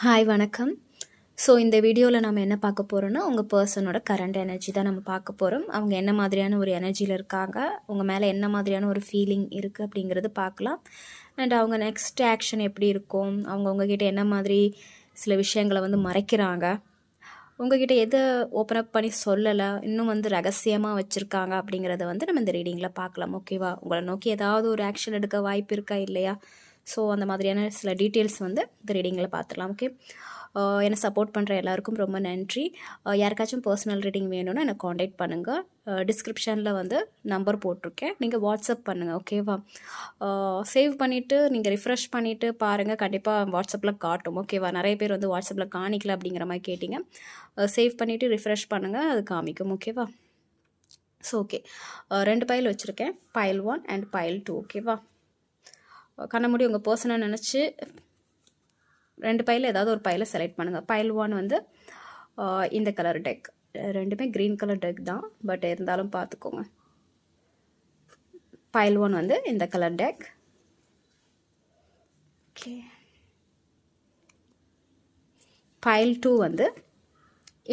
Hi வணக்கம். So இந்த வீடியோவில் நம்ம என்ன பார்க்க போகிறோன்னா, உங்கள் பர்சனோட கரண்ட் எனர்ஜி தான் நம்ம பார்க்க போகிறோம். அவங்க என்ன மாதிரியான ஒரு எனர்ஜியில் இருக்காங்க, உங்கள் மேலே என்ன மாதிரியான ஒரு ஃபீலிங் இருக்குது அப்படிங்கிறது பார்க்கலாம். அண்ட் அவங்க நெக்ஸ்ட் ஆக்ஷன் எப்படி இருக்கும், அவங்க உங்ககிட்ட என்ன மாதிரி சில விஷயங்களை மறைக்கிறாங்க, உங்ககிட்ட எதை ஓப்பன் அப் பண்ணி சொல்லலை, இன்னும் ரகசியமாக வச்சுருக்காங்க அப்படிங்கிறத நம்ம இந்த ரீடிங்கில் பார்க்கலாம். ஓகேவா? உங்களை நோக்கி ஏதாவது ஒரு ஆக்ஷன் எடுக்க வாய்ப்பு இருக்கா இல்லையா? ஸோ அந்த மாதிரியான சில டீட்டெயில்ஸ் இந்த ரீடிங்கில் பார்த்துடலாம். ஓகே, என்னை சப்போர்ட் பண்ணுற எல்லாருக்கும் ரொம்ப நன்றி. யாருக்காச்சும் பர்சனல் ரீடிங் வேணும்னா என்னை காண்டாக்ட் பண்ணுங்கள். டிஸ்கிரிப்ஷனில் நம்பர் போட்டிருக்கேன், நீங்கள் வாட்ஸ்அப் பண்ணுங்கள். ஓகேவா? சேவ் பண்ணிவிட்டு நீங்கள் ரிஃப்ரெஷ் பண்ணிவிட்டு பாருங்கள், கண்டிப்பாக வாட்ஸ்அப்பில் காட்டும். ஓகேவா? நிறைய பேர் வாட்ஸ்அப்பில் காணிக்கல அப்படிங்கிற மாதிரி கேட்டிங்க. சேவ் பண்ணிவிட்டு ரிஃப்ரெஷ் பண்ணுங்கள், அது காமிக்கும். ஓகேவா? ஸோ ஓகே, 2 பைல் வச்சுருக்கேன், பைல் 1 அண்ட் பைல் 2. ஓகேவா? கண்ண மூடி உங்கள் பர்சனை நினச்சி 2 பையில் ஏதாவது ஒரு பைலை செலக்ட் பண்ணுங்கள். பைல் 1 இந்த கலர் டெக், ரெண்டுமே க்ரீன் கலர் டெக் தான், பட் இருந்தாலும் பார்த்துக்கோங்க. பைல் 1 இந்த கலர் டெக். ஓகே, பைல் 2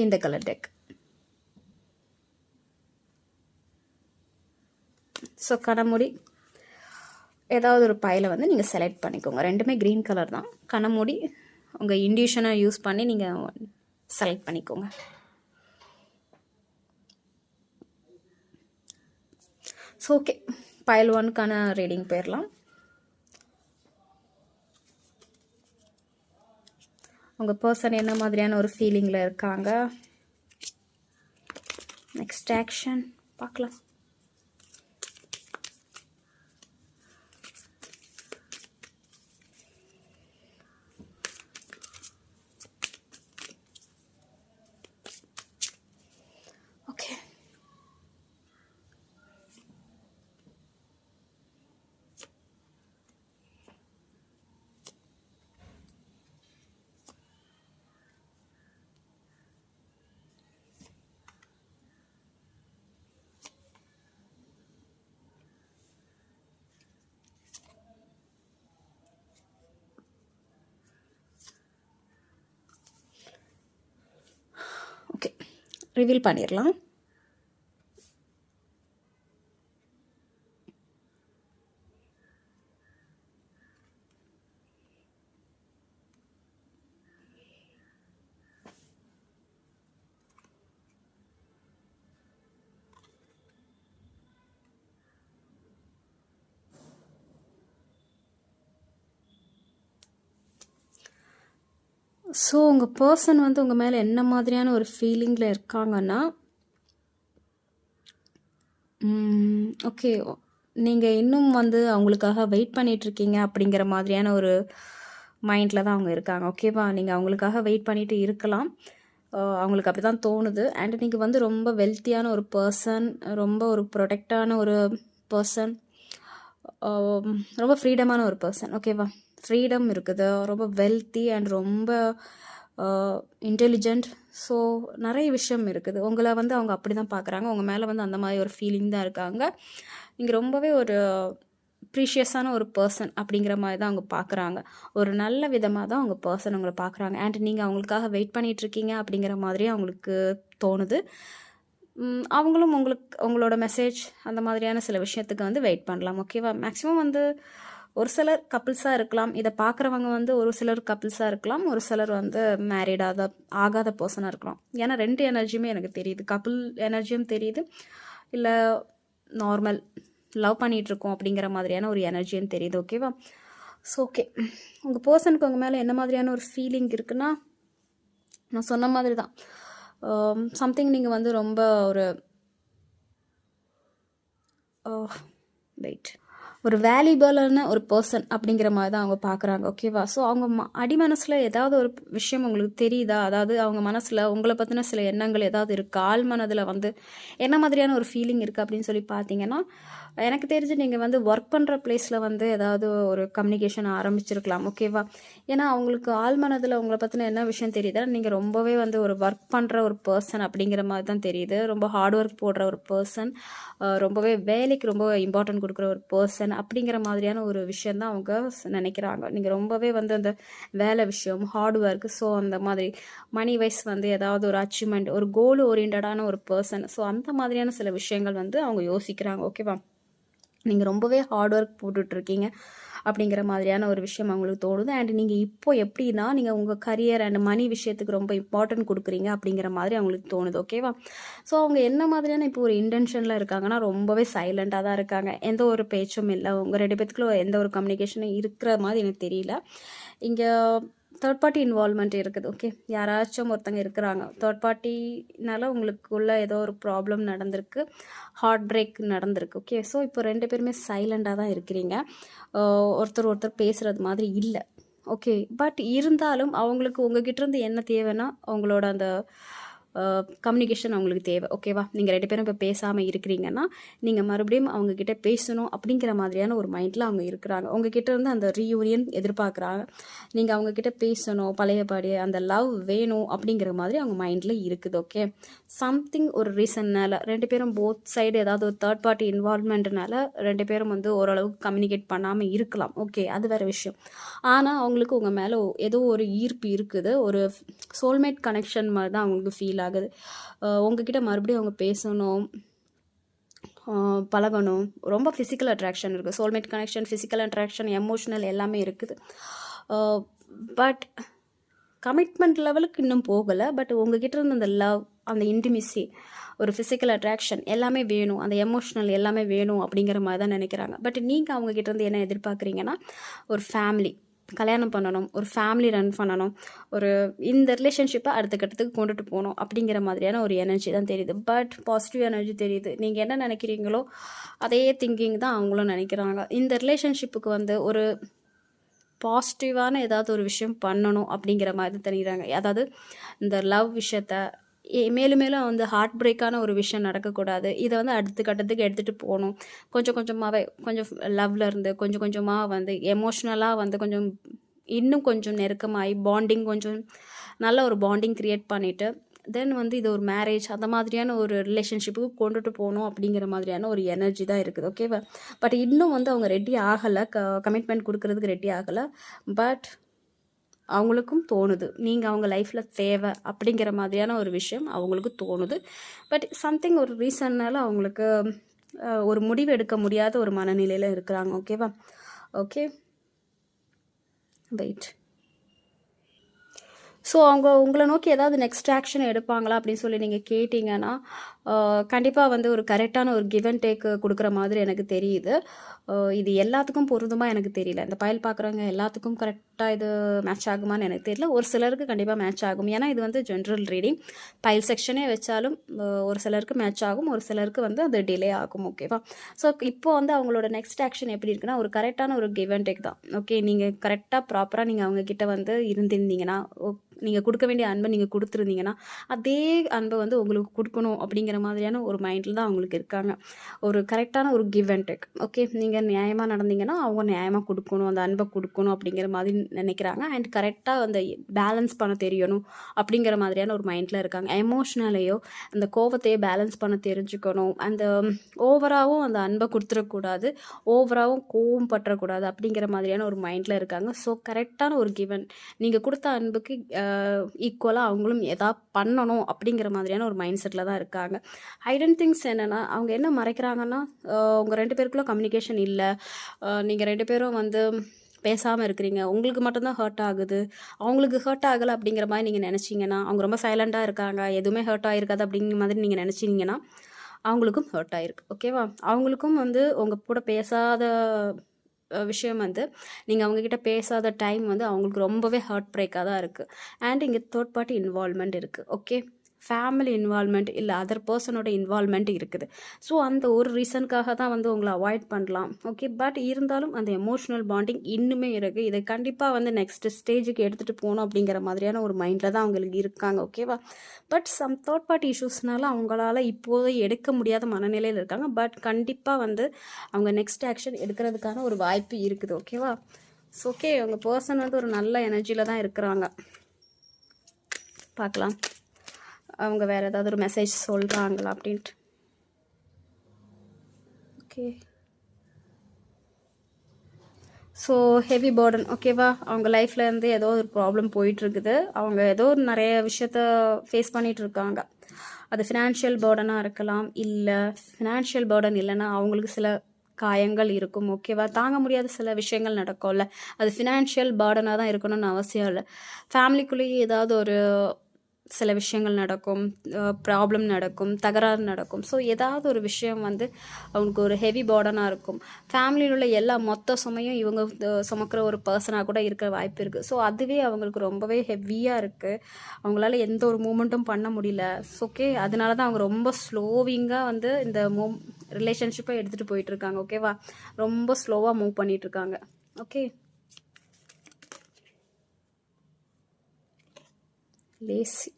இந்த கலர் டெக். ஸோ கண்ணமூடி ஏதாவது ஒரு பைலை நீங்கள் செலக்ட் பண்ணிக்கோங்க. ரெண்டுமே க்ரீன் கலர் தான். கண்ணமூடி உங்கள் இன்ட்யூஷனை யூஸ் பண்ணி நீங்கள் செலக்ட் பண்ணிக்கோங்க. ஸோ ஓகே, பைல் 1க்கான ரீடிங் போயிடலாம். உங்கள் பர்சன் என்ன மாதிரியான ஒரு ஃபீலிங்கில் இருக்காங்க, நெக்ஸ்ட் ஆக்ஷன் பார்க்கலாம். ஓகே, ரிவீல் பண்ணிடலாம். ஸோ உங்கள் பர்சன் உங்கள் மேலே என்ன மாதிரியான ஒரு ஃபீலிங்கில் இருக்காங்கன்னா, ஓகே, நீங்கள் இன்னும் அவங்களுக்காக வெயிட் பண்ணிகிட்ருக்கீங்க அப்படிங்கிற மாதிரியான ஒரு மைண்டில் தான் அவங்க இருக்காங்க. ஓகேவா? நீங்கள் அவங்களுக்காக வெயிட் பண்ணிட்டு இருக்கலாம், அவங்களுக்கு அப்படி தான் தோணுது. அண்ட் நீங்கள் ரொம்ப வெல்த்தியான ஒரு பர்சன், ரொம்ப ஒரு ப்ரொடெக்டான ஒரு பர்சன், ரொம்ப ஃப்ரீடமான ஒரு பர்சன். ஓகேவா? ஃப்ரீடம் இருக்குது, ரொம்ப வெல்த்தி அண்ட் ரொம்ப இன்டெலிஜென்ட். ஸோ நிறைய விஷயம் இருக்குது. உங்களை அவங்க அப்படி தான் பார்க்குறாங்க. உங்கள் மேலே அந்த மாதிரி ஒரு ஃபீலிங் தான் இருக்காங்க. நீங்கள் ரொம்பவே ஒரு ப்ரீஷியஸான ஒரு பர்சன் அப்படிங்கிற மாதிரி தான் அவங்க பார்க்குறாங்க. ஒரு நல்ல விதமாக தான் அவங்க பர்சன் உங்களை பார்க்குறாங்க. அண்ட் நீங்கள் அவங்களுக்காக வெயிட் பண்ணிகிட்ருக்கீங்க அப்படிங்கிற மாதிரியே அவங்களுக்கு தோணுது. அவங்களும் உங்களோட மெசேஜ் அந்த மாதிரியான சில விஷயத்துக்கு வெயிட் பண்ணலாம். ஓகேவா? மேக்ஸிமம் ஒரு சிலர் கப்பிள்ஸாக இருக்கலாம், இதை பார்க்குறவங்க ஒரு சிலர் கப்பிள்ஸாக இருக்கலாம், ஒரு சிலர் மேரிடாக ஆகாத பர்சனாக இருக்கலாம். ஏன்னா 2 எனர்ஜியுமே எனக்கு தெரியுது. கப்பிள் எனர்ஜியும் தெரியுது, இல்லை நார்மல் லவ் பண்ணிகிட்ருக்கோம் அப்படிங்கிற மாதிரியான ஒரு எனர்ஜியும் தெரியுது. ஓகேவா? ஸோ ஓகே, உங்கள் பர்சனுக்கு உங்கள் மேலே என்ன மாதிரியான ஒரு ஃபீலிங் இருக்குன்னா, நான் சொன்ன மாதிரி தான், சம்திங் நீங்கள் ரொம்ப ஒரு வெயிட் ஒரு வேல்யூபிளான ஒரு பர்சன் அப்படிங்கிற மாதிரி தான் அவங்க பார்க்குறாங்க. ஓகேவா? ஸோ அவங்க அடிமனசில் ஏதாவது ஒரு விஷயம் உங்களுக்கு தெரியுதா? அதாவது அவங்க மனசில் உங்களை பற்றின சில எண்ணங்கள் ஏதாவது இருக்குது, ஆள் மனதில் என்ன மாதிரியான ஒரு ஃபீலிங் இருக்குது அப்படின்னு சொல்லி பார்த்தீங்கன்னா, எனக்கு தெரிஞ்சு நீங்கள் வந்து ஒர்க் பண்ணுற பிளேஸில் வந்து ஏதாவது ஒரு கம்யூனிகேஷன் ஆரம்பிச்சிருக்கலாம், ஓகேவா? ஏன்னா அவங்களுக்கு ஆழ்மனதில் உங்களை பற்றின என்ன விஷயம் தெரியுதா, நீங்கள் ரொம்பவே வந்து ஒரு ஒர்க் பண்ணுற ஒரு பர்சன் அப்படிங்கிற மாதிரி தான் தெரியுது. ரொம்ப ஹார்ட் ஒர்க் போடுற ஒரு பர்சன், ரொம்பவே வேலைக்கு ரொம்ப இம்பார்ட்டன்ட் கொடுக்குற ஒரு பர்சன் அப்படிங்கிற மாதிரியான ஒரு விஷயம் தான் அவங்க நினைக்கிறாங்க. நீங்கள் ரொம்பவே வந்து அந்த வேலை விஷயம், ஹார்ட் ஒர்க், ஸோ அந்த மாதிரி மணி வைஸ் வந்து ஏதாவது ஒரு அச்சீவ்மெண்ட், ஒரு கோல் ஓரியன்டான ஒரு பர்சன், ஸோ அந்த மாதிரியான சில விஷயங்கள் வந்து அவங்க யோசிக்கிறாங்க, ஓகேவா? நீங்கள் ரொம்பவே ஹார்ட் ஒர்க் போட்டுட்ருக்கீங்க அப்படிங்கிற மாதிரியான ஒரு விஷயம் அவங்களுக்கு தோணுது. அண்ட் நீங்கள் இப்போ எப்படின்னா நீங்கள் உங்கள் கரியர் அண்ட் மணி விஷயத்துக்கு ரொம்ப இம்பார்ட்டன்ட் கொடுக்குறீங்க அப்படிங்கிற மாதிரி அவங்களுக்கு தோணுது, ஓகேவா? ஸோ அவங்க என்ன மாதிரியான இப்போ ஒரு இன்டென்ஷனில் இருக்காங்கன்னா ரொம்பவே சைலண்ட்டாக தான் இருக்காங்க. எந்த ஒரு பேச்சும் இல்லை, உங்கள் 2 பேத்துக்குள்ள எந்த ஒரு கம்யூனிகேஷனும் இருக்கிற மாதிரி எனக்கு தெரியல. இங்கே தேர்ட் பார்ட்டி இன்வால்மெண்ட் இருக்குது, ஓகே? யாராச்சும் ஒருத்தங்க இருக்கிறாங்க, தேர்ட் பார்ட்டினால உங்களுக்குள்ள ஏதோ ஒரு ப்ராப்ளம் நடந்திருக்கு, ஹார்ட் பிரேக் நடந்திருக்கு, ஓகே? ஸோ இப்போ 2 பேருமே சைலண்டாக தான் இருக்கிறீங்க, ஒருத்தர் பேசுகிறது மாதிரி இல்லை, ஓகே? பட் இருந்தாலும் அவங்களுக்கு உங்ககிட்ட இருந்து என்ன தேவைன்னா அவங்களோட அந்த கம்யூனிகேஷன் அவங்களுக்கு தேவை, ஓகேவா? நீங்கள் 2 பேரும் இப்போ பேசாமல் இருக்கிறீங்கன்னா நீங்கள் மறுபடியும் அவங்கக்கிட்ட பேசணும் அப்படிங்கிற மாதிரியான ஒரு மைண்டில் அவங்க இருக்கிறாங்க. உங்ககிட்ட இருந்து அந்த ரீயூனியன் எதிர்பார்க்குறாங்க, நீங்கள் அவங்கக்கிட்ட பேசணும், பழையபடி அந்த லவ் வேணும் அப்படிங்கிற மாதிரி அவங்க மைண்டில் இருக்குது, ஓகே? சம்திங் ஒரு ரீசன்னால் 2 பேரும் போத் சைடு ஏதாவது ஒரு தேர்ட் பார்ட்டி இன்வால்மெண்ட்னால 2 பேரும் வந்து ஓரளவுக்கு கம்யூனிகேட் பண்ணாமல் இருக்கலாம், ஓகே? அது வேறு விஷயம். ஆனால் அவங்களுக்கு உங்கள் மேலே ஏதோ ஒரு ஈர்ப்பு இருக்குது, ஒரு சோல்மேட் கனெக்ஷன் மாதிரி தான் அவங்களுக்கு ஃபீல் ஆகுது. உங்ககிட்ட மறுபடியும் அவங்க பேசணும், பழகணும், ரொம்ப ஃபிசிக்கல் அட்ராக்ஷன் இருக்குது, soulmate connection, physical attraction, emotional எல்லாமே இருக்குது. பட் கமிட்மெண்ட் லெவலுக்கு இன்னும் போகலை. பட் உங்ககிட்ட இருந்து அந்த லவ், அந்த இன்டிமிசி, ஒரு ஃபிசிக்கல் அட்ராக்ஷன் எல்லாமே வேணும், அந்த எமோஷ்னல் எல்லாமே வேணும் அப்படிங்கிற மாதிரி தான் நினைக்கிறாங்க. பட் நீங்கள் அவங்ககிட்ட இருந்து என்ன எதிர்பார்க்குறீங்கன்னா ஒரு ஃபேமிலி, கல்யாணம் பண்ணணும், ஒரு ஃபேமிலி ரன் பண்ணணும், ஒரு இந்த ரிலேஷன்ஷிப்பை அடுத்த கட்டத்துக்கு கொண்டுட்டு போகணும் அப்படிங்கிற மாதிரியான ஒரு எனர்ஜி தான் தெரியுது. பட் பாசிட்டிவ் எனர்ஜி தெரியுது. நீங்கள் என்ன நினைக்கிறீங்களோ அதே திங்கிங் தான் அவங்களும் நினைக்கிறாங்க. இந்த ரிலேஷன்ஷிப்புக்கு வந்து ஒரு பாசிட்டிவான ஏதாவது ஒரு விஷயம் பண்ணணும் அப்படிங்கிற மாதிரி தெரியுறாங்க. அதாவது இந்த லவ் விஷயத்த மேலும் மேலும் வந்து ஹார்ட் பிரேக்கான ஒரு விஷயம் நடக்கக்கூடாது, இதை வந்து அடுத்த கட்டத்துக்கு எடுத்துகிட்டு போகணும். கொஞ்சம் கொஞ்சமாகவே, கொஞ்சம் லவ்வில் இருந்து கொஞ்சம் கொஞ்சமாக வந்து எமோஷ்னலாக வந்து கொஞ்சம் இன்னும் கொஞ்சம் நெருக்கமாகி பாண்டிங், கொஞ்சம் நல்ல ஒரு பாண்டிங் க்ரியேட் பண்ணிவிட்டு தென் வந்து இது ஒரு மேரேஜ் அந்த மாதிரியான ஒரு ரிலேஷன்ஷிப்புக்கு கொண்டுட்டு போகணும் அப்படிங்கிற மாதிரியான ஒரு எனர்ஜி தான் இருக்குது, ஓகேவா? பட் இன்னும் வந்து அவங்க ரெடி ஆகலை, கமிட்மெண்ட் கொடுக்கறதுக்கு ரெடி ஆகலை. பட் அவங்களுக்கும் தோணுது நீங்கள் அவங்க லைஃப்பில் தேவை அப்படிங்கிற மாதிரியான ஒரு விஷயம் அவங்களுக்கு தோணுது. பட் சம்திங் ஒரு ரீசன்னால் அவங்களுக்கு ஒரு முடிவு எடுக்க முடியாத ஒரு மனநிலையில் இருக்கிறாங்க, ஓகேவா? Okay, wait. ஸோ அவங்க உங்களை நோக்கி ஏதாவது நெக்ஸ்ட் ஆக்ஷன் எடுப்பாங்களா அப்படின்னு சொல்லி நீங்கள் கேட்டிங்கன்னா கண்டிப்பாக வந்து ஒரு கரெக்டான ஒரு கிவ் அண்ட் டேக் கொடுக்குற மாதிரி எனக்கு தெரியுது. இது எல்லாத்துக்கும் பொருந்துமாக எனக்கு தெரியல. இந்த பயல் பார்க்குறவங்க எல்லாத்துக்கும் கரெக்டாக இது மேட்ச் ஆகுமான்னு எனக்கு தெரியல. ஒரு சிலருக்கு கண்டிப்பாக மேட்ச் ஆகும். ஏன்னா இது வந்து ஜென்ரல் ரீடிங், பயல் செக்ஷனே வச்சாலும் ஒரு சிலருக்கு மேட்ச் ஆகும், ஒரு சிலருக்கு வந்து அது டிலே ஆகும், ஓகேவா? ஸோ இப்போ வந்து அவங்களோட நெக்ஸ்ட் ஆக்ஷன் எப்படி இருக்குன்னா ஒரு கரெக்டான ஒரு கிவ் அண்ட் டேக் தான், ஓகே? நீங்கள் கரெக்டாக ப்ராப்பராக நீங்கள் அவங்கக்கிட்ட வந்து இருந்திருந்தீங்கன்னா, நீங்கள் கொடுக்க வேண்டிய அன்பை நீங்கள் கொடுத்துருந்தீங்கன்னா அதே அன்பை வந்து உங்களுக்கு கொடுக்கணும் அப்படிங்கிற மாதிரியான ஒரு மைண்டில் தான் அவங்களுக்கு இருக்காங்க. ஒரு கரெக்டான ஒரு கிவ் அண்ட் டேக், ஓகே? நீங்கள் நியாயமாக நடந்தீங்கன்னா அவங்க நியாயமாக கொடுக்கணும், அந்த அன்பை கொடுக்கணும் அப்படிங்கிற மாதிரி நினைக்கிறாங்க. அண்ட் கரெக்டாக அந்த பேலன்ஸ் பண்ண தெரியணும் அப்படிங்கிற மாதிரியான ஒரு மைண்டில் இருக்காங்க. எமோஷ்னலையோ அந்த கோவத்தையோ பேலன்ஸ் பண்ண தெரிஞ்சுக்கணும், அந்த ஓவராகவும் அந்த அன்பை கொடுத்துடக்கூடாது, ஓவராகவும் கோவம் பற்றக்கூடாது அப்படிங்கிற மாதிரியான ஒரு மைண்டில் இருக்காங்க. ஸோ கரெக்டான ஒரு கிவன், நீங்கள் கொடுத்த அன்புக்கு ஈக்குவலாக அவங்களும் எதாவது பண்ணணும் அப்படிங்கிற மாதிரியான ஒரு மைண்ட் செட்டில் தான் இருக்காங்க. ஹைடன் திங்ஸ் என்னென்னா அவங்க என்ன மறைக்கிறாங்கன்னா உங்கள் 2 பேருக்குள்ள கம்யூனிகேஷன் இல்லை, நீங்கள் 2 பேரும் வந்து பேசாமல் இருக்கிறீங்க, உங்களுக்கு மட்டும்தான் ஹர்ட் ஆகுது, அவங்களுக்கு ஹர்ட் ஆகலை அப்படிங்கிற மாதிரி நீங்கள் நினச்சிங்கன்னா, அவங்க ரொம்ப சைலண்ட்டாக இருக்காங்க, எதுவுமே ஹர்ட் ஆகிருக்காது அப்படிங்கிற மாதிரி நீங்கள் நினச்சிங்கன்னா அவங்களுக்கும் ஹர்ட் ஆகிருக்கு, ஓகேவா? அவங்களுக்கும் வந்து உங்கள் கூட பேசாத விஷயம் வந்து நீங்கள் அவங்கக்கிட்ட பேசாத டைம் வந்து அவங்களுக்கு ரொம்பவே ஹார்ட் பிரேக்காக தான் இருக்குது. அண்ட் இங்கே தேர்ட் பார்ட்டி இன்வால்மெண்ட் இருக்குது, ஓகே? ஃபேமிலி இன்வால்மெண்ட் இல்லை அதர் பர்சனோட இன்வால்மெண்ட் இருக்குது. ஸோ அந்த ஒரு ரீசனுக்காக தான் வந்து உங்களை அவாய்ட் பண்ணலாம். ஓகே, பட் இருந்தாலும் அந்த எமோஷ்னல் பாண்டிங் இன்னுமே இருக்குது. இதை கண்டிப்பாக வந்து நெக்ஸ்ட் ஸ்டேஜுக்கு எடுத்துகிட்டு போகணும் அப்படிங்கிற மாதிரியான ஒரு மைண்டில் தான் அவங்களுக்கு இருக்காங்க. ஓகேவா? பட் சம் தேர்ட் பார்ட்டி இஷ்யூஸ்னால அவங்களால இப்போதை எடுக்க முடியாத மனநிலையில் இருக்காங்க. பட் கண்டிப்பாக வந்து அவங்க நெக்ஸ்ட் ஆக்ஷன் எடுக்கிறதுக்கான ஒரு வாய்ப்பு இருக்குது. ஓகேவா? ஸோ ஓகே, உங்கள் பர்சன் வந்து ஒரு நல்ல எனர்ஜியில் தான் இருக்கிறாங்க. பார்க்கலாம் அவங்க வேறு ஏதாவது ஒரு மெசேஜ் சொல்கிறாங்களா அப்படின்ட்டு. Okay, so heavy burden. ஓகேவா? அவங்க லைஃப்பில் இருந்து ஏதோ ஒரு ப்ராப்ளம் போயிட்டுருக்குது. அவங்க ஏதோ ஒரு நிறைய விஷயத்த ஃபேஸ் பண்ணிகிட்டு இருக்காங்க. அது ஃபினான்ஷியல் பேர்டனாக இருக்கலாம், இல்லை ஃபினான்ஷியல் பேர்டன் இல்லைன்னா அவங்களுக்கு சில காயங்கள் இருக்கும். ஓகேவா? தாங்க முடியாத சில விஷயங்கள் நடக்கும்ல, அது ஃபினான்ஷியல் பேர்டனாக தான் இருக்கணும்னு அவசியம் இல்லை. ஃபேமிலிக்குள்ளேயே ஏதாவது ஒரு சில விஷயங்கள் நடக்கும், ப்ராப்ளம் நடக்கும், தகராறு நடக்கும். ஸோ ஏதாவது ஒரு விஷயம் வந்து அவங்களுக்கு ஒரு ஹெவி பேர்டனாக இருக்கும். ஃபேமிலியில் உள்ள எல்லா மொத்த சுமையும் இவங்க சுமக்கிற ஒரு பர்சனாக கூட இருக்கிற வாய்ப்பு இருக்குது. ஸோ அதுவே அவங்களுக்கு ரொம்பவே ஹெவியாக இருக்குது. அவங்களால எந்த ஒரு மூமெண்ட்டும் பண்ண முடியல. ஓகே, அதனால தான் அவங்க ரொம்ப ஸ்லோவிங்காக வந்து இந்த ரிலேஷன்ஷிப்பை எடுத்துகிட்டு போயிட்டுருக்காங்க. ஓகேவா? ரொம்ப ஸ்லோவாக மூவ் பண்ணிகிட்ருக்காங்க. Okay, lazy.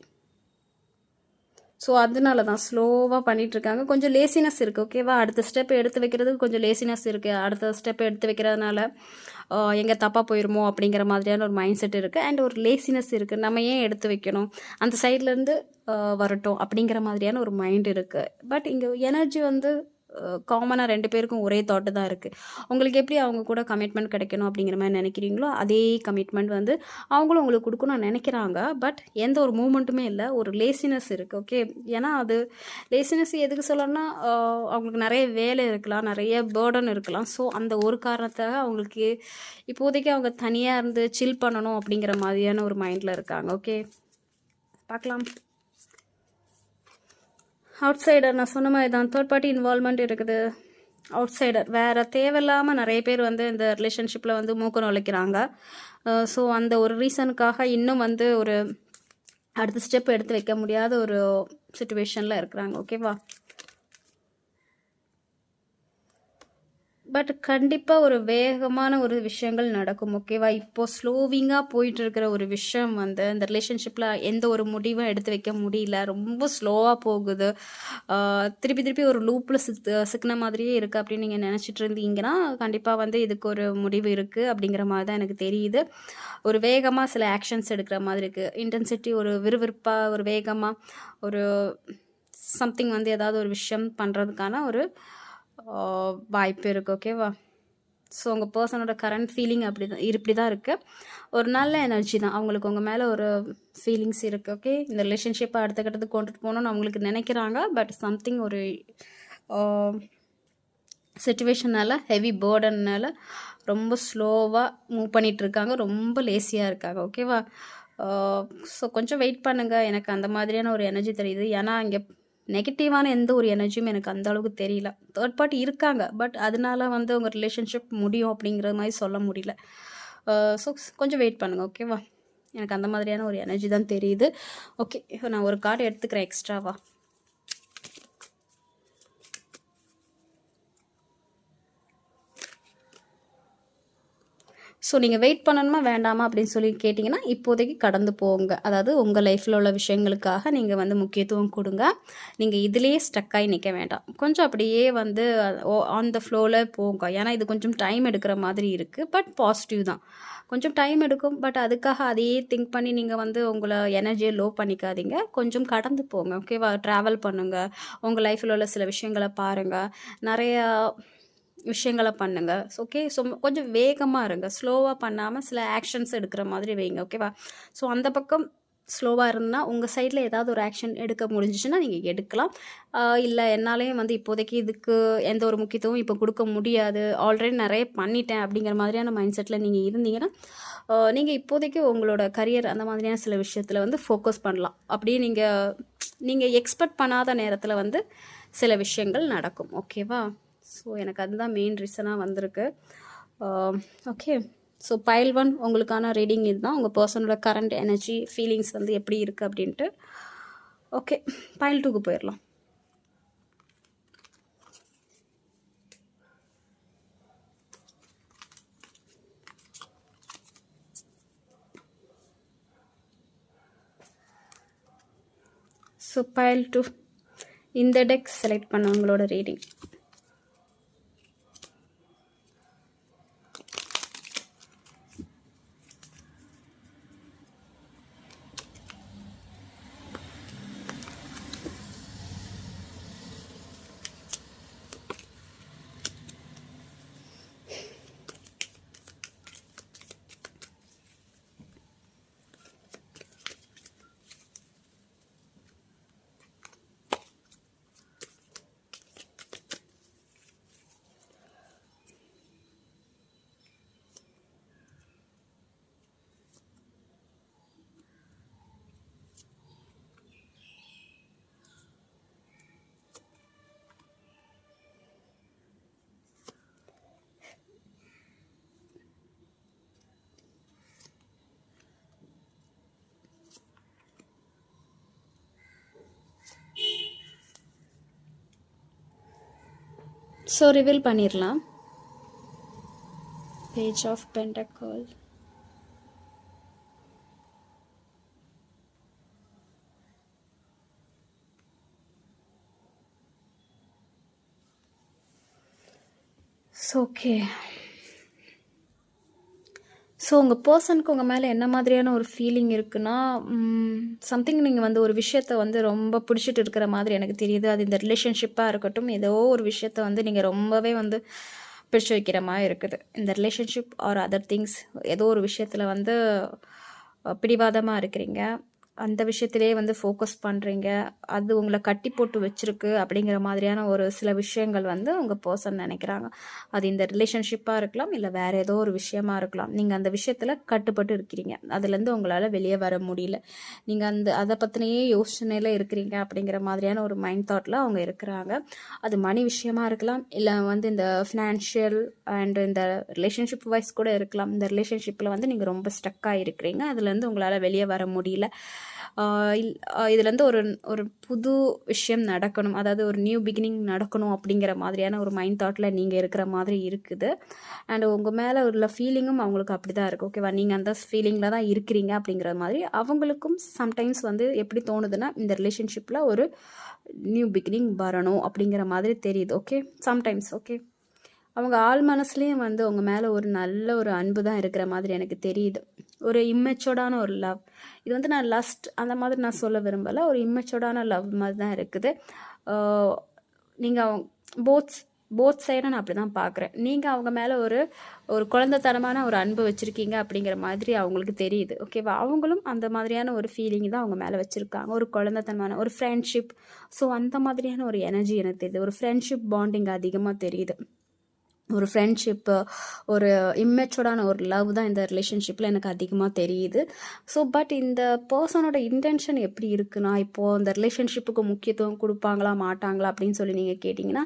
ஸோ அதனால தான் ஸ்லோவாக பண்ணிகிட்ருக்காங்க. கொஞ்சம் லேசினஸ் இருக்குது. ஓகேவா? அடுத்த ஸ்டெப் எடுத்து வைக்கிறதுக்கு கொஞ்சம் லேசினஸ் இருக்குது. அடுத்த ஸ்டெப் எடுத்து வைக்கிறதுனால எங்கே தப்பாக போயிருமோ அப்படிங்கிற மாதிரியான ஒரு மைண்ட் செட் இருக்குது. அண்ட் ஒரு லேசினஸ் இருக்குது. நம்ம ஏன் எடுத்து வைக்கணும், அந்த சைட்லேருந்து வரட்டும் அப்படிங்கிற மாதிரியான ஒரு மைண்ட் இருக்குது. பட் இங்கே எனர்ஜி வந்து காமனாக 2 பேருக்கும் ஒரே தாட்டு தான் இருக்குது. உங்களுக்கு எப்படி அவங்க கூட கமிட்மெண்ட் கிடைக்கணும் அப்படிங்கிற மாதிரி நினைக்கிறீங்களோ அதே கமிட்மெண்ட் வந்து அவங்களும் உங்களுக்கு கொடுக்கணும்னு நினைக்கிறாங்க. பட் எந்த ஒரு மூமெண்ட்டுமே இல்லை, ஒரு லேசினஸ் இருக்குது. ஓகே, ஏன்னா அது லேசினஸ் எதுக்கு சொல்லணும்னா அவங்களுக்கு நிறைய வேலை இருக்கலாம், நிறைய பேர்டன் இருக்கலாம். ஸோ அந்த ஒரு காரணத்தாக அவங்களுக்கு இப்போதைக்கு அவங்க தனியாக இருந்து சில் பண்ணணும் அப்படிங்கிற மாதிரியான ஒரு மைண்டில் இருக்காங்க. ஓகே, பார்க்கலாம். அவுட் சைடர், நான் சொன்ன மாதிரி தான் தேர்ட் பார்ட்டி இன்வால்மெண்ட் இருக்குது. அவுட் சைடர் வேறு தேவையில்லாமல் நிறைய பேர் வந்து இந்த ரிலேஷன்ஷிப்பில் வந்து மூக்க நுழைக்கிறாங்க. ஸோ அந்த ஒரு ரீசனுக்காக இன்னும் வந்து ஒரு அடுத்த ஸ்டெப் எடுத்து வைக்க முடியாத ஒரு சிச்சுவேஷனில் இருக்கிறாங்க. ஓகேவா? பட் கண்டிப்பாக ஒரு வேகமான ஒரு விஷயங்கள் நடக்கும். ஓகேவா? இப்போது ஸ்லோவிங்காக போயிட்டு இருக்கிற ஒரு விஷயம் வந்து இந்த ரிலேஷன்ஷிப்பில் எந்த ஒரு முடிவும் எடுத்து வைக்க முடியல, ரொம்ப ஸ்லோவாக போகுது. திருப்பி திருப்பி ஒரு லூப்பில் சிக்கின மாதிரியே இருக்குது அப்படின்னு நீங்கள் நினச்சிட்டு இருந்தீங்கன்னா கண்டிப்பாக வந்து இதுக்கு ஒரு முடிவு இருக்குது அப்படிங்கிற மாதிரி தான் எனக்கு தெரியுது. ஒரு வேகமாக சில ஆக்ஷன்ஸ் எடுக்கிற மாதிரி இருக்குது. இன்டென்சிட்டி ஒரு விறுவிறுப்பாக, ஒரு வேகமாக, ஒரு சம்திங் வந்து ஏதாவது ஒரு விஷயம் பண்ணுறதுக்கான ஒரு வாய்ப்பு இருக்குது. ஓகேவா? ஸோ உங்கள் பர்சனோட கரண்ட் ஃபீலிங் இப்படி தான் இருக்குது. ஒரு நல்ல எனர்ஜி தான் அவங்களுக்கு, உங்கள் மேலே ஒரு ஃபீலிங்ஸ் இருக்குது. ஓகே, இந்த ரிலேஷன்ஷிப்பை அடுத்த கட்டத்துக்கு கொண்டுட்டு போகணுன்னு அவங்களுக்கு நினைக்கிறாங்க. பட் சம்திங் ஒரு சிச்சுவேஷனால், ஹெவி பேர்டன்னால் ரொம்ப ஸ்லோவாக மூவ் பண்ணிகிட்ருக்காங்க, ரொம்ப லேசியாக இருக்காங்க. ஓகேவா? ஸோ கொஞ்சம் வெயிட் பண்ணுங்கள். எனக்கு அந்த மாதிரியான ஒரு எனர்ஜி தெரியுது. ஏன்னா இங்கே நெகட்டிவான எந்த ஒரு எனர்ஜியும் எனக்கு அந்த அளவுக்கு தெரியல. தேர்ட் பார்ட்டி இருக்காங்க, பட் அதனால வந்து உங்கள் ரிலேஷன்ஷிப் முடியும் அப்படிங்கிற மாதிரி சொல்ல முடியல. ஸோ கொஞ்சம் வெயிட் பண்ணுங்கள். ஓகேவா? எனக்கு அந்த மாதிரியான ஒரு எனர்ஜி தான் தெரியுது. ஓகே, நான் ஒரு கார்டு எடுத்துக்கிறேன் எக்ஸ்ட்ராவா. ஸோ நீங்கள் வெயிட் பண்ணணுமா வேண்டாமா அப்படின்னு சொல்லி கேட்டிங்கன்னா இப்போதைக்கு கடந்து போங்க. அதாவது உங்கள் லைஃப்பில் உள்ள விஷயங்களுக்காக நீங்கள் வந்து முக்கியத்துவம் கொடுங்க. நீங்கள் இதிலேயே ஸ்டக்காகி நிற்க வேண்டாம். கொஞ்சம் அப்படியே வந்து ஆன் த ஃப்ளோவில் போங்க. ஏன்னா இது கொஞ்சம் டைம் எடுக்கிற மாதிரி இருக்குது. பட் பாசிட்டிவ் தான். கொஞ்சம் டைம் எடுக்கும். பட் அதுக்காக அதையே திங்க் பண்ணி நீங்கள் வந்து உங்களை எனர்ஜியை லோ பண்ணிக்காதீங்க. கொஞ்சம் கடந்து போங்க. ஓகேவா? ட்ராவல் பண்ணுங்கள். உங்கள் லைஃப்பில் உள்ள சில விஷயங்களை பாருங்கள். நிறையா விஷயங்களை பண்ணுங்கள். ஓகே, ஸோ கொஞ்சம் வேகமாக இருங்க. ஸ்லோவாக பண்ணாமல் சில ஆக்ஷன்ஸ் எடுக்கிற மாதிரி வைங்க. ஓகேவா? ஸோ அந்த பக்கம் ஸ்லோவாக இருந்தால் உங்கள் சைடில் ஏதாவது ஒரு ஆக்ஷன் எடுக்க முடிஞ்சிச்சுன்னா நீங்கள் எடுக்கலாம். இல்லை என்னாலேயும் வந்து இப்போதைக்கு இதுக்கு எந்த ஒரு முக்கியத்துவம் இப்போ கொடுக்க முடியாது, ஆல்ரெடி நிறைய பண்ணிட்டேன் அப்படிங்கிற மாதிரியான மைண்ட் செட்டில் நீங்கள் இருந்தீங்கன்னா நீங்கள் இப்போதைக்கு உங்களோட கரியர் அந்த மாதிரியான சில விஷயத்தில் வந்து ஃபோக்கஸ் பண்ணலாம். அப்படியே நீங்கள் எக்ஸ்பெக்ட் பண்ணாத நேரத்தில் வந்து சில விஷயங்கள் நடக்கும். ஓகேவா? ஸோ எனக்கு அதுதான் மெயின் ரீசனாக வந்திருக்கு. ஓகே, ஸோ பைல் 1 உங்களுக்கான ரீடிங் இதுதான். உங்கள் பர்சனோட கரண்ட் எனர்ஜி ஃபீலிங்ஸ் வந்து எப்படி இருக்குது அப்படின்ட்டு. ஓகே, பைல் 2க்கு போயிடலாம். ஸோ பைல் 2 இந்த டெக் செலக்ட் பண்ணவங்களோட ரீடிங். ஸோ ரிவீல் பண்ணிடலாம். Page of pentacle, okay. So உங்கள் பர்சனுக்கு உங்கள் மேலே என்ன மாதிரியான ஒரு ஃபீலிங் இருக்குன்னா, சம்திங் நீங்கள் வந்து ஒரு விஷயத்தை வந்து ரொம்ப பிடிச்சிட்டு இருக்கிற மாதிரி எனக்கு தெரியுது. அது இந்த ரிலேஷன்ஷிப்பாக இருக்கட்டும், ஏதோ ஒரு விஷயத்தை வந்து நீங்கள் ரொம்பவே வந்து பிடிச்சி வைக்கிற மாதிரி இருக்குது. இந்த ரிலேஷன்ஷிப் ஆர் அதர் திங்ஸ், ஏதோ ஒரு விஷயத்தில் வந்து பிடிவாதமாக இருக்கிறீங்க. அந்த விஷயத்திலே வந்து ஃபோக்கஸ் பண்ணுறீங்க. அது உங்களை கட்டி போட்டு வச்சுருக்கு அப்படிங்கிற மாதிரியான ஒரு சில விஷயங்கள் வந்து உங்கள் பர்சன் நினைக்கிறாங்க. அது இந்த ரிலேஷன்ஷிப்பாக இருக்கலாம், இல்லை வேறு ஏதோ ஒரு விஷயமா இருக்கலாம். நீங்கள் அந்த விஷயத்தில் கட்டுப்பட்டு இருக்கிறீங்க. அதுலேருந்து உங்களால் வெளியே வர முடியல. நீங்கள் அதை பற்றினையே யோசனையில் இருக்கிறீங்க அப்படிங்கிற மாதிரியான ஒரு மைண்ட் தாட்டில் அவங்க இருக்கிறாங்க. அது மணி விஷயமா இருக்கலாம், இல்லை வந்து இந்த ஃபினான்ஷியல் அண்ட் இந்த ரிலேஷன்ஷிப் வைஸ் கூட இருக்கலாம். இந்த ரிலேஷன்ஷிப்பில் வந்து நீங்கள் ரொம்ப ஸ்டக்காக இருக்கிறீங்க. அதுலேருந்து உங்களால் வெளியே வர முடியல. இதுலேருந்து ஒரு புது விஷயம் நடக்கணும், அதாவது ஒரு நியூ பிகினிங் நடக்கணும் அப்படிங்கிற மாதிரியான ஒரு மைண்ட் தாட்டில் நீங்கள் இருக்கிற மாதிரி இருக்குது. அண்ட் உங்கள் மேலே உள்ள ஃபீலிங்கும் அவங்களுக்கு அப்படி தான் இருக்குது. ஓகேவா, நீங்கள் அந்த ஃபீலிங்கில் தான் இருக்கிறீங்க அப்படிங்கிற மாதிரி அவங்களுக்கும் சம்டைம்ஸ் வந்து எப்படி தோணுதுன்னா, இந்த ரிலேஷன்ஷிப்பில் ஒரு நியூ பிகினிங் வரணும் அப்படிங்கிற மாதிரி தெரியுது. Okay, sometimes okay. அவங்க ஆள் மனசுலேயும் வந்து உங்கள் மேலே ஒரு நல்ல ஒரு அன்பு தான் இருக்கிற மாதிரி எனக்கு தெரியுது. ஒரு இம்மெச்சோர்டான ஒரு லவ், இது வந்து நான் லஸ்ட் அந்த மாதிரி நான் சொல்ல விரும்பலை, ஒரு இம்மெச்சோர்டான லவ் மாதிரி தான் இருக்குது. நீங்கள் போத் சைடாக நான் அப்படி தான் பார்க்குறேன். நீங்கள் அவங்க மேலே ஒரு குழந்தைத்தனமான ஒரு அன்பு வச்சுருக்கீங்க அப்படிங்கிற மாதிரி அவங்களுக்கு தெரியுது. ஓகேவா, அவங்களும் அந்த மாதிரியான ஒரு ஃபீலிங் தான் அவங்க மேலே வச்சுருக்காங்க. ஒரு குழந்தைத்தனமான ஒரு ஃப்ரெண்ட்ஷிப், ஸோ அந்த மாதிரியான ஒரு எனர்ஜி எனக்கு தெரியுது. ஒரு ஃப்ரெண்ட்ஷிப் பாண்டிங் அதிகமாக தெரியுது. ஒரு ஃப்ரெண்ட்ஷிப்பு, ஒரு இம்மெச்சூர்டான ஒரு லவ் தான் இந்த ரிலேஷன்ஷிப்பில் எனக்கு அதிகமாக தெரியுது. ஸோ பட் இந்த பர்சனோட இன்டென்ஷன் எப்படி இருக்குன்னா, இப்போது இந்த ரிலேஷன்ஷிப்புக்கு முக்கியத்துவம் கொடுப்பாங்களா மாட்டாங்களா அப்படின்னு சொல்லி நீங்கள் கேட்டிங்கன்னா,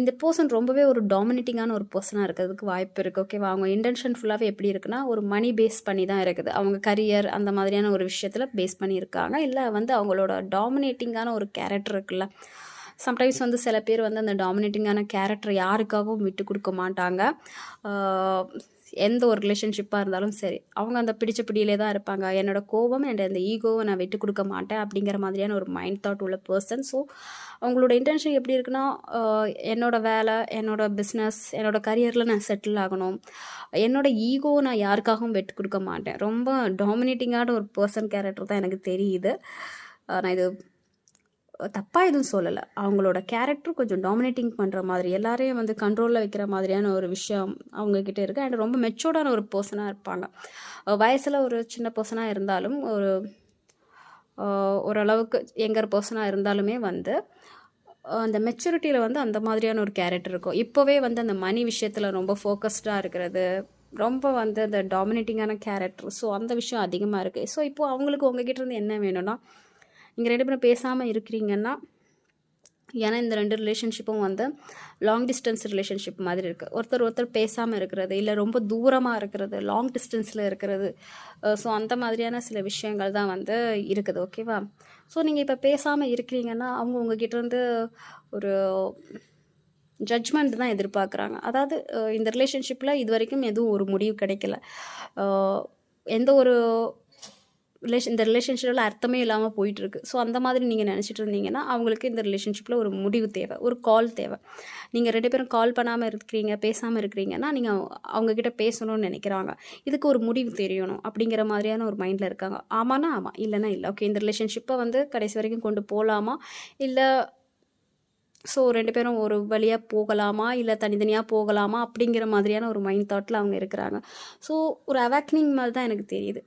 இந்த பர்சன் ரொம்பவே ஒரு டாமினேட்டிங்கான ஒரு பர்சனாக இருக்கிறதுக்கு வாய்ப்பு இருக்குது. ஓகேவா, அவங்க இன்டென்ஷன் ஃபுல்லாகவே எப்படி இருக்குன்னா, ஒரு மணி பேஸ் பண்ணி தான் இருக்குது. அவங்க கரியர் அந்த மாதிரியான ஒரு விஷயத்தில் பேஸ் பண்ணியிருக்காங்க. இல்லை வந்து அவங்களோட டாமினேட்டிங்கான ஒரு கேரக்டர் இருக்குல்ல, சம்டைம்ஸ் வந்து சில பேர் வந்து அந்த டாமினேட்டிங்கான கேரக்டர் யாருக்காகவும் விட்டு கொடுக்க மாட்டாங்க. எந்த ஒரு ரிலேஷன்ஷிப்பாக இருந்தாலும் சரி, அவங்க அந்த பிடிச்ச பிடியிலே தான் இருப்பாங்க. என்னோடய கோபம் அண்ட் அந்த ஈகோவை நான் விட்டு கொடுக்க மாட்டேன் அப்படிங்கிற மாதிரியான ஒரு மைண்ட் தாட் உள்ள பர்சன். ஸோ அவங்களோட இன்டென்ஷன் எப்படி இருக்குன்னா, என்னோடய வேலை, என்னோடய பிஸ்னஸ், என்னோடய கரியரில் நான் செட்டில் ஆகணும், என்னோடய ஈகோவை நான் யாருக்காகவும் விட்டு கொடுக்க மாட்டேன். ரொம்ப டாமினேட்டிங்கான ஒரு பர்சன் கேரக்டர் தான் எனக்கு தெரியுது. நான் இது தப்பாக எதுவும் சொல்லலை. அவங்களோட கேரக்டர் கொஞ்சம் டாமினேட்டிங் பண்ணுற மாதிரி, எல்லாரையும் வந்து கண்ட்ரோலில் வைக்கிற மாதிரியான ஒரு விஷயம் அவங்கக்கிட்ட இருக்குது. அண்ட் ரொம்ப மெச்சூர்டான ஒரு பர்சனாக இருப்பாங்க. வயசில் ஒரு சின்ன பர்சனாக இருந்தாலும், ஓரளவுக்கு யங்கர் பர்சனாக இருந்தாலுமே வந்து அந்த மெச்சூரிட்டியில் வந்து அந்த மாதிரியான ஒரு கேரக்டர் இருக்கும். இப்போவே வந்து அந்த மணி விஷயத்தில் ரொம்ப ஃபோக்கஸ்டாக இருக்கிறது, ரொம்ப வந்து அந்த டாமினேட்டிங்கான கேரக்டர், ஸோ அந்த விஷயம் அதிகமாக இருக்குது. ஸோ இப்போது அவங்களுக்கு உங்ககிட்ட இருந்து என்ன வேணும்னா, நீங்கள் 2 பேரும் பேசாமல் இருக்கிறீங்கன்னா, ஏன்னா இந்த 2 ரிலேஷன்ஷிப்பும் வந்து லாங் டிஸ்டன்ஸ் ரிலேஷன்ஷிப் மாதிரி இருக்குது. ஒருத்தர் பேசாமல் இருக்கிறது, இல்லை ரொம்ப தூரமாக இருக்கிறது, லாங் டிஸ்டன்ஸில் இருக்கிறது. ஸோ அந்த மாதிரியான சில விஷயங்கள் தான் வந்து இருக்குது. ஓகேவா? ஸோ நீங்கள் இப்போ பேசாமல் இருக்கிறீங்கன்னா அவங்க உங்ககிட்டேருந்து ஒரு ஜட்ஜ்மெண்ட் தான் எதிர்பார்க்குறாங்க. அதாவது இந்த ரிலேஷன்ஷிப்பில் இது வரைக்கும் எதுவும் ஒரு முடிவு கிடைக்கல. எந்த ஒரு இந்த ரிலேஷன்ஷிப்பில் அர்த்தமே இல்லாமல் போயிட்டுருக்கு. ஸோ அந்த மாதிரி நீங்கள் நினச்சிட்டு இருந்தீங்கன்னா அவங்களுக்கு இந்த ரிலேஷன்ஷிப்பில் ஒரு முடிவு தேவை, ஒரு கால் தேவை. நீங்கள் 2 பேரும் கால் பண்ணாமல் இருக்கிறீங்க, பேசாமல் இருக்கிறீங்கன்னா நீங்கள் அவங்கக்கிட்ட பேசணும்னு நினைக்கிறாங்க. இதுக்கு ஒரு முடிவு தெரியணும் அப்படிங்கிற மாதிரியான ஒரு மைண்டில் இருக்காங்க. ஆமானா ஆமாம், இல்லைனா இல்லை. ஓகே, இந்த ரிலேஷன்ஷிப்பை வந்து கடைசி வரைக்கும் கொண்டு போகலாமா, இல்லை ஸோ 2 பேரும் ஒரு வழியாக போகலாமா, இல்லை தனித்தனியாக போகலாமா அப்படிங்கிற மாதிரியான ஒரு மைண்ட் தாட்டில் அவங்க இருக்கிறாங்க. ஸோ ஒரு அவேக்னிங் மாதிரி தான் எனக்கு தெரியுது.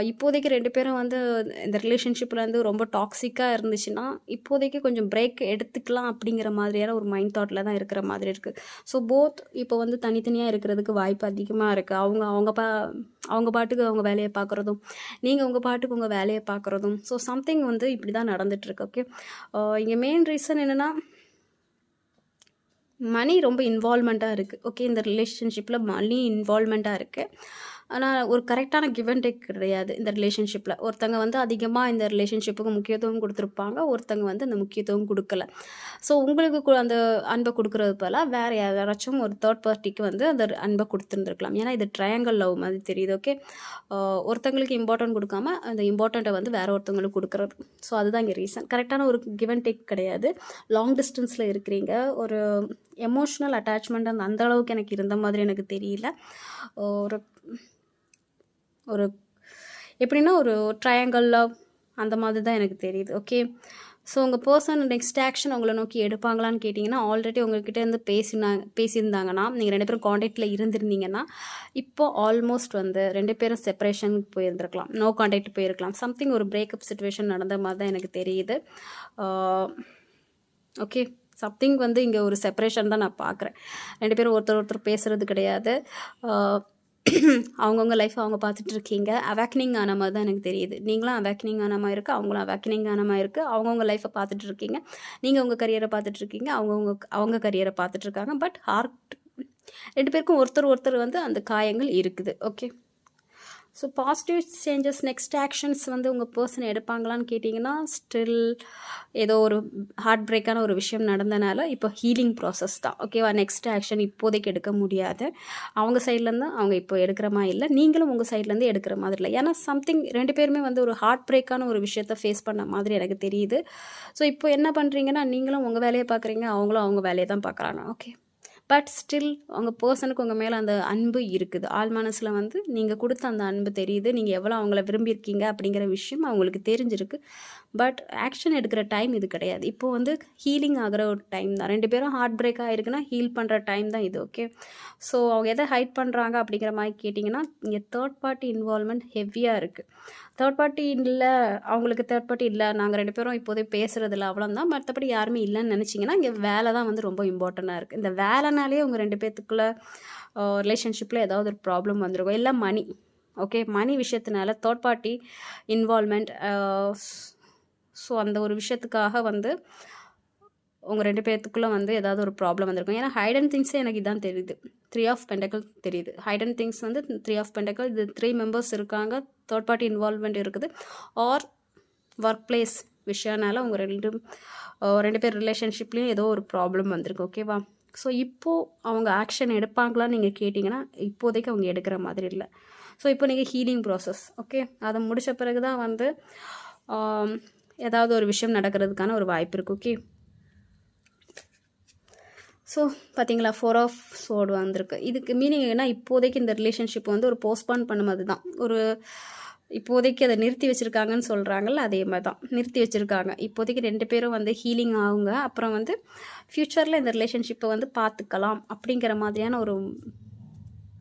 இப்போதைக்கு 2 பேரும் வந்து இந்த ரிலேஷன்ஷிப்பில் வந்து ரொம்ப டாக்ஸிக்காக இருந்துச்சுன்னா இப்போதைக்கு கொஞ்சம் பிரேக் எடுத்துக்கலாம் அப்படிங்கிற மாதிரியான ஒரு மைண்ட் தாட்டில் தான் இருக்கிற மாதிரி இருக்குது. ஸோ போத் இப்போ வந்து தனித்தனியாக இருக்கிறதுக்கு வாய்ப்பு அதிகமாக இருக்குது. அவங்க பாட்டுக்கு அவங்க வேலையை பார்க்குறதும், நீங்கள் உங்கள் பாட்டுக்கு உங்கள் வேலையை பார்க்குறதும். ஸோ சம்திங் வந்து இப்படி தான் நடந்துகிட்ருக்கு. ஓகே, இங்கே மெயின் ரீசன் என்னென்னா மணி ரொம்ப இன்வால்மெண்ட்டாக இருக்குது. ஓகே, இந்த ரிலேஷன்ஷிப்பில் மணி இன்வால்மெண்ட்டாக இருக்குது. ஆனால் ஒரு கரெக்டான கிவ் அண்ட் டேக் கிடையாது இந்த ரிலேஷன்ஷிப்பில். ஒருத்தங்க வந்து அதிகமாக இந்த ரிலேஷன்ஷிப்புக்கு முக்கியத்துவம் கொடுத்துருப்பாங்க, ஒருத்தங்க வந்து அந்த முக்கியத்துவம் கொடுக்கல. ஸோ உங்களுக்கு அந்த அன்பை கொடுக்குறது போல வேறு யாராச்சும் ஒரு தேர்ட் பார்ட்டிக்கு வந்து அந்த அன்பை கொடுத்துருந்துருக்கலாம். ஏன்னா இது ட்ரையாங்கிள் லவ் மாதிரி தெரியுது. ஓகே, ஒருத்தங்களுக்கு இம்பார்ட்டன்ட் கொடுக்காம அந்த இம்பார்ட்டண்ட்டை வந்து வேறு ஒருத்தவங்களுக்கு கொடுக்குறது. ஸோ அதுதான் இங்கே ரீசன். கரெக்டான ஒரு கிவ் அண்ட் டேக் கிடையாது. லாங் டிஸ்டன்ஸில் இருக்கிறீங்க, ஒரு எமோஷ்னல் அட்டாச்மெண்ட் அந்த அளவுக்கு எனக்கு இருந்த மாதிரி எனக்கு தெரியல. ஒரு எப்படின்னா ஒரு ட்ரையாங்கிள் லவ் அந்த மாதிரி தான் எனக்கு தெரியுது. ஓகே, ஸோ உங்கள் பர்சன் நெக்ஸ்ட் ஆக்ஷன் உங்களை நோக்கி எடுப்பாங்களான்னு கேட்டிங்கன்னா ஆல்ரெடி உங்கள்கிட்ட இருந்து பேசியிருந்தாங்கன்னா நீங்கள் 2 பேரும் காண்டாக்டில் இருந்திருந்தீங்கன்னா இப்போ ஆல்மோஸ்ட் வந்து 2 பேரும் செப்பரேஷனுக்கு போயிருந்துருக்கலாம், நோ காண்டாக்ட் போயிருக்கலாம். சம்திங் ஒரு பிரேக்கப் சுச்சுவேஷன் நடந்த மாதிரி தான் எனக்கு தெரியுது. ஓகே, சம்திங் வந்து இங்கே ஒரு செப்பரேஷன் தான் நான் பார்க்குறேன். 2 பேரும் ஒருத்தர் பேசுகிறது கிடையாது. அவங்கவுங்க லைஃப் அவங்க பார்த்துட்ருக்கீங்க. அவேக்னிங் ஆன மாதிரி தான் எனக்கு தெரியுது. நீங்களும் அவேக்னிங் ஆன மாதிரி இருக்குது, அவங்களும் அவேக்னிங் ஆன மாதிரி இருக்குது. அவங்கவுங்க லைஃப்பை பார்த்துட்ருக்கீங்க, நீங்கள் உங்கள் கரியரை பார்த்துட்ருக்கீங்க, அவங்க கரியரை பார்த்துட்ருக்காங்க. பட் ஹார்ட் 2 பேருக்கும் ஒருத்தர் வந்து அந்த காயங்கள் இருக்குது. Okay, so positive changes next actions வந்து உங்கள் பர்சன் எடுப்பாங்களான்னு கேட்டிங்கன்னா ஸ்டில் ஏதோ ஒரு ஹார்ட் பிரேக்கான ஒரு விஷயம் நடந்தனால இப்போ ஹீலிங் ப்ராசஸ் தான். ஓகேவா? நெக்ஸ்ட் ஆக்ஷன் இப்போதைக்கு எடுக்க முடியாது. அவங்க சைட்லேருந்து அவங்க இப்போ எடுக்கிற மாதிரி இல்லை, நீங்களும் உங்கள் சைட்லேருந்து எடுக்கிற மாதிரி இல்லை. ஏன்னா சம்திங் 2 பேருமே வந்து ஒரு ஹார்ட் பிரேக்கான ஒரு விஷயத்தை ஃபேஸ் பண்ண மாதிரி எனக்கு தெரியுது. ஸோ இப்போ என்ன பண்ணுறீங்கன்னா நீங்களும் உங்கள் வேலையை பார்க்குறீங்க, அவங்களும் அவங்க வேலையை தான் பார்க்குறாங்க. ஓகே, பட் ஸ்டில் உங்கள் பர்சனுக்கு உங்கள் மேலே அந்த அன்பு இருக்குது. ஆள் மனசில் வந்து நீங்கள் கொடுத்த அந்த அன்பு தெரியுது. நீங்கள் எவ்வளோ அவங்கள விரும்பியிருக்கீங்க அப்படிங்கிற விஷயம் அவங்களுக்கு தெரிஞ்சிருக்கு. பட் ஆக்ஷன் எடுக்கிற டைம் இது கிடையாது. இப்போது வந்து ஹீலிங் ஆகிற ஒரு டைம் தான். 2 பேரும் ஹார்ட் பிரேக் ஆகிருக்குன்னா ஹீல் பண்ணுற டைம் தான் இது. ஓகே, ஸோ அவங்க எதை ஹைட் பண்ணுறாங்க அப்படிங்கிற மாதிரி கேட்டிங்கன்னா இங்கே தேர்ட் பார்ட்டி இன்வால்மெண்ட் ஹெவியாக இருக்குது. தேர்ட் பார்ட்டி இல்லை, அவங்களுக்கு தேர்ட் பார்ட்டி இல்லை, நாங்கள் 2 பேரும் இப்போதே பேசுகிறதில்ல, அவ்வளோதான். மற்றபடி யாருமே இல்லைன்னு நினச்சிங்கன்னா இங்கே வேலை தான் வந்து ரொம்ப இம்பார்ட்டண்ட்டாக இருக்குது. இந்த வேலைனாலே உங்கள் 2 பேர்த்துக்குள்ளே ரிலேஷன்ஷிப்பில் ஏதாவது ஒரு ப்ராப்ளம் வந்துருக்கும். இல்லை மணி. ஓகே, மணி விஷயத்தினால தேர்ட் பார்ட்டி இன்வால்மெண்ட். ஸோ அந்த ஒரு விஷயத்துக்காக வந்து உங்கள் 2 பேர்த்துக்குள்ளே வந்து ஏதாவது ஒரு ப்ராப்ளம் வந்திருக்கும். ஏன்னா ஹைடன் திங்ஸே எனக்கு இதான் தெரியுது. 3 ஆஃப் பெண்டக்கிள் தெரியுது. ஹைடன் திங்ஸ் வந்து 3 ஆஃப் பெண்டக்கிள். இது 3 மெம்பர்ஸ் இருக்காங்க, தேர்ட் பார்ட்டி இன்வால்வ்மெண்ட் இருக்குது. ஆர் ஒர்க் பிளேஸ் விஷயனால உங்கள் 2 பேர் ரிலேஷன்ஷிப்லேயும் ஏதோ ஒரு ப்ராப்ளம் வந்திருக்கு. ஓகேவா? ஸோ இப்போது அவங்க ஆக்ஷன் எடுப்பாங்களான்னு நீங்கள் கேட்டிங்கன்னா இப்போதைக்கு அவங்க எடுக்கிற மாதிரி இல்லை. ஸோ இப்போ நீங்கள் ஹீலிங் ப்ராசஸ். ஓகே, அதை முடித்த பிறகு தான் வந்து ஏதாவது ஒரு விஷயம் நடக்கிறதுக்கான ஒரு வாய்ப்பு இருக்குது. ஓகே, ஸோ பார்த்தீங்களா 4 ஆஃப் சோர்டு வந்திருக்கு. இதுக்கு மீனிங் என்ன? இப்போதைக்கு இந்த ரிலேஷன்ஷிப் வந்து ஒரு போஸ்ட்பான் பண்ணும்போது தான், ஒரு இப்போதைக்கு அதை நிறுத்தி வச்சுருக்காங்கன்னு சொல்கிறாங்கல்ல, அதே மாதிரி தான் நிறுத்தி வச்சுருக்காங்க. இப்போதைக்கு 2 பேரும் வந்து ஹீலிங் ஆகுங்க. அப்புறம் வந்து ஃப்யூச்சரில் இந்த ரிலேஷன்ஷிப்பை வந்து பார்த்துக்கலாம் அப்படிங்கிற மாதிரியான ஒரு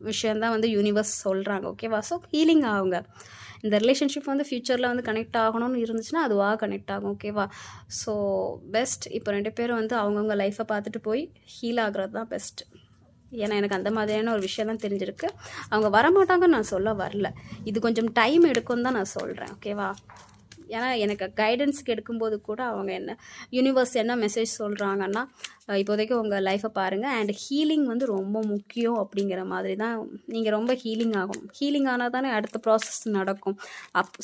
விஷயந்தான் வந்து யூனிவர்ஸ் சொல்கிறாங்க. ஓகேவா? ஸோ ஹீலிங் ஆகுங்க. இந்த ரிலேஷன்ஷிப் வந்து ஃப்யூச்சரில் வந்து கனெக்ட் ஆகணும்னு இருந்துச்சுன்னா அதுவாக கனெக்ட் ஆகும். ஓகேவா? ஸோ பெஸ்ட் இப்போ 2 பேரும் வந்து அவங்கவுங்க லைஃப்பை பார்த்துட்டு போய் ஹீல் ஆகிறது தான் பெஸ்ட். ஏன்னா எனக்கு அந்த மாதிரியான ஒரு விஷயம் தான் தெரிஞ்சிருக்கு. அவங்க வரமாட்டாங்கன்னு நான் சொல்ல வரல, இது கொஞ்சம் டைம் எடுக்கும்னு தான் நான் சொல்கிறேன். ஓகேவா? ஏன்னா எனக்கு கைடன்ஸ்க்கு எடுக்கும்போது கூட அவங்க என்ன யூனிவர்ஸ் என்ன மெசேஜ் சொல்கிறாங்கன்னா, இப்போதைக்கு உங்கள் லைஃப்பை பாருங்கள் அண்ட் ஹீலிங் வந்து ரொம்ப முக்கியம் அப்படிங்கிற மாதிரி தான். நீங்கள் ரொம்ப ஹீலிங் ஆகும். ஹீலிங் ஆனால் தானே அடுத்த ப்ராசஸ் நடக்கும்.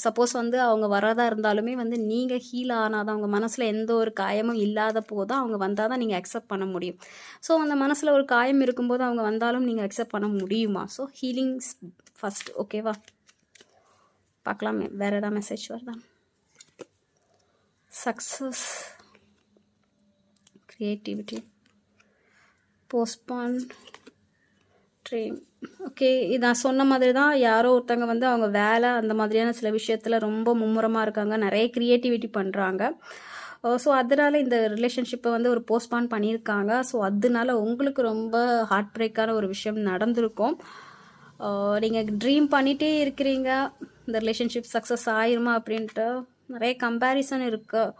சப்போஸ் வந்து அவங்க வரதா இருந்தாலுமே வந்து நீங்கள் ஹீல் ஆனால் தான், அவங்க மனசில் எந்த ஒரு காயமும் இல்லாத போது அவங்க வந்தால் தான் நீங்கள் அக்செப்ட் பண்ண முடியும். ஸோ அந்த மனசில் ஒரு காயம் இருக்கும்போது அவங்க வந்தாலும் நீங்கள் அக்செப்ட் பண்ண முடியுமா? So healings first. ஓகேவா? பார்க்கலாமே வேறு ஏதாவது மெசேஜ் வருதா? Success, creativity, postpone, dream. Okay, இது நான் சொன்ன மாதிரி தான். யாரோ ஒருத்தங்க வந்து அவங்க வேலை அந்த மாதிரியான சில விஷயத்தில் ரொம்ப மும்முரமாக இருக்காங்க, நிறைய க்ரியேட்டிவிட்டி பண்ணுறாங்க. ஸோ அதனால இந்த ரிலேஷன்ஷிப்பை வந்து ஒரு போஸ்ட்பான் பண்ணியிருக்காங்க. ஸோ அதனால உங்களுக்கு ரொம்ப ஹார்ட் பிரேக்கான ஒரு விஷயம் நடந்திருக்கும். நீங்கள் ட்ரீம் பண்ணிகிட்டே இருக்கிறீங்க இந்த ரிலேஷன்ஷிப் சக்ஸஸ் ஆயிருமா அப்படின்ட்டு. நிறைய கம்பேரிசன் இருக்குது.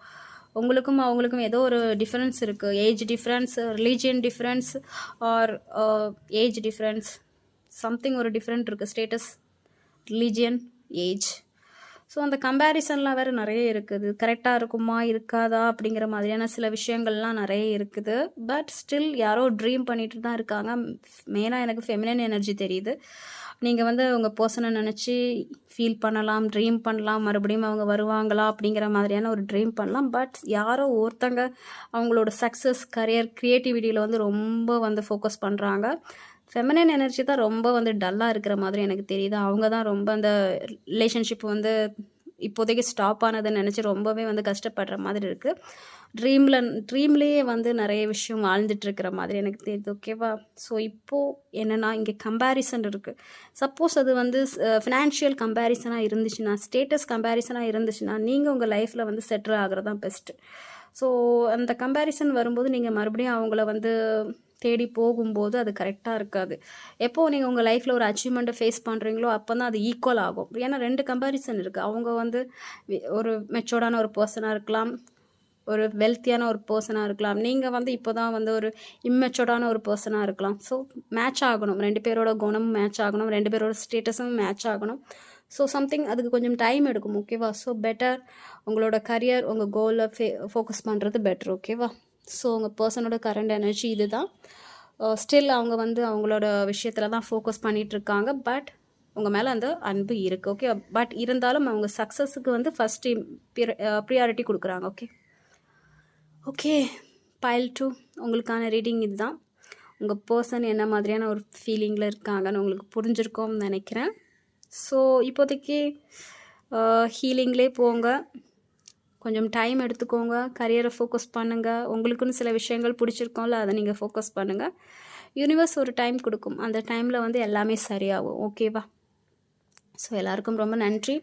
உங்களுக்கும் அவங்களுக்கும் ஏதோ ஒரு டிஃப்ரென்ஸ் இருக்குது. Age difference, religion difference or age difference, something ஒரு டிஃப்ரெண்ட் இருக்குது. Status, religion, age. ஸோ அந்த கம்பேரிசன்லாம் வேறு நிறைய இருக்குது. கரெக்டாக இருக்குமா இருக்காதா அப்படிங்கிற மாதிரியான சில விஷயங்கள்லாம் நிறைய இருக்குது. பட் ஸ்டில் யாரோ ட்ரீம் பண்ணிட்டு தான் இருக்காங்க. மெயினாக எனக்கு ஃபெமினன் எனர்ஜி தெரியுது. நீங்கள் வந்து உங்கள் பர்சனை நினச்சி ஃபீல் பண்ணலாம், ட்ரீம் பண்ணலாம், மறுபடியும் அவங்க வருவாங்களா அப்படிங்கிற மாதிரியான ஒரு ட்ரீம் பண்ணலாம். பட் யாரோ ஒருத்தங்க அவங்களோட சக்ஸஸ், கரியர், க்ரியேட்டிவிட்டியில் வந்து ரொம்ப வந்து ஃபோக்கஸ் பண்ணுறாங்க. ஃபெமினன் எனர்ஜி தான் ரொம்ப வந்து டல்லாக இருக்கிற மாதிரி எனக்கு தெரியுது. அவங்க தான் ரொம்ப அந்த ரிலேஷன்ஷிப் வந்து இப்போதைக்கு ஸ்டாப் ஆனதுன்னு நினச்சி ரொம்பவே வந்து கஷ்டப்படுற மாதிரி இருக்குது. ட்ரீம்லேயே வந்து நிறைய விஷயம் வாழ்ந்துட்டு இருக்கிற மாதிரி எனக்கு தெரியுது. ஓகேவா? ஸோ இப்போது என்னென்னா இங்கே கம்பேரிசன் இருக்குது. சப்போஸ் அது வந்து ஃபினான்ஷியல் கம்பேரிசனாக இருந்துச்சுன்னா, ஸ்டேட்டஸ் கம்பேரிசனாக இருந்துச்சுன்னா, நீங்கள் உங்கள் லைஃப்பில் வந்து செட்டில் ஆகிறது தான் பெஸ்ட்டு. ஸோ அந்த கம்பேரிசன் வரும்போது நீங்கள் மறுபடியும் அவங்கள வந்து தேடி போகும்போது அது கரெக்டாக இருக்காது. எப்போது நீங்கள் உங்கள் லைஃப்பில் ஒரு அச்சீவ்மெண்ட்டை ஃபேஸ் பண்ணுறீங்களோ அப்போ தான் அது ஈக்குவல் ஆகும். ஏன்னா 2 கம்பேரிசன் இருக்குது. அவங்க வந்து ஒரு மெச்சோர்டான ஒரு பர்சனாக இருக்கலாம், ஒரு வெல்த்தியான ஒரு பர்சனாக இருக்கலாம். நீங்கள் வந்து இப்போ தான் வந்து ஒரு இம்மெச்சோர்டான ஒரு பர்சனாக இருக்கலாம். ஸோ மேட்ச் ஆகணும். 2 பேரோட குணமும் மேட்ச் ஆகணும், 2 பேரோட ஸ்டேட்டஸும் மேட்ச் ஆகணும். ஸோ சம்திங் அதுக்கு கொஞ்சம் டைம் எடுக்கும். ஓகேவா? ஸோ பெட்டர் உங்களோட கரியர், உங்கள் கோலை ஃபோக்கஸ் பண்ணுறது பெட்டர். ஓகேவா? ஸோ உங்கள் பர்சனோட கரண்ட் எனர்ஜி இது தான். ஸ்டில் அவங்க வந்து அவங்களோட விஷயத்தில் தான் ஃபோக்கஸ் பண்ணிகிட்ருக்காங்க. பட் உங்கள் மேலே அந்த அன்பு இருக்குது. ஓகே, பட் இருந்தாலும் அவங்க சக்ஸஸுக்கு வந்து ஃபஸ்ட்டு ப்ரியாரிட்டி கொடுக்குறாங்க. ஓகே, பைல் 2 உங்களுக்கான ரீடிங் இது தான். உங்கள் பர்சன் என்ன மாதிரியான ஒரு ஃபீலிங்கில் இருக்காங்கன்னு உங்களுக்கு புரிஞ்சிருக்கோம்னு நினைக்கிறேன். ஸோ இப்போதைக்கு ஹீலிங்லே போங்க, கொஞ்சம் டைம் எடுத்துக்கோங்க, கரியரை ஃபோக்கஸ் பண்ணுங்கள். உங்களுக்குன்னு சில விஷயங்கள் பிடிச்சிருக்கோம்ல, அதை நீங்கள் ஃபோக்கஸ் பண்ணுங்கள். யூனிவர்ஸ் ஒரு டைம் கொடுக்கும், அந்த டைமில் வந்து எல்லாமே சரியாகும். ஓகேவா? ஸோ எல்லாருக்கும் ரொம்ப நன்றி.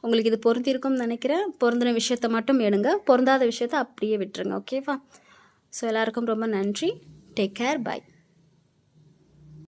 உங்களுக்கு இது பொருந்திருக்கும்னு நினைக்கிறேன். பொருந்தின விஷயத்தை மட்டும் எடுங்க, பொருந்தாத விஷயத்தை அப்படியே விட்டுருங்க. ஓகேவா? ஸோ எல்லாருக்கும் ரொம்ப நன்றி. Take care. பை.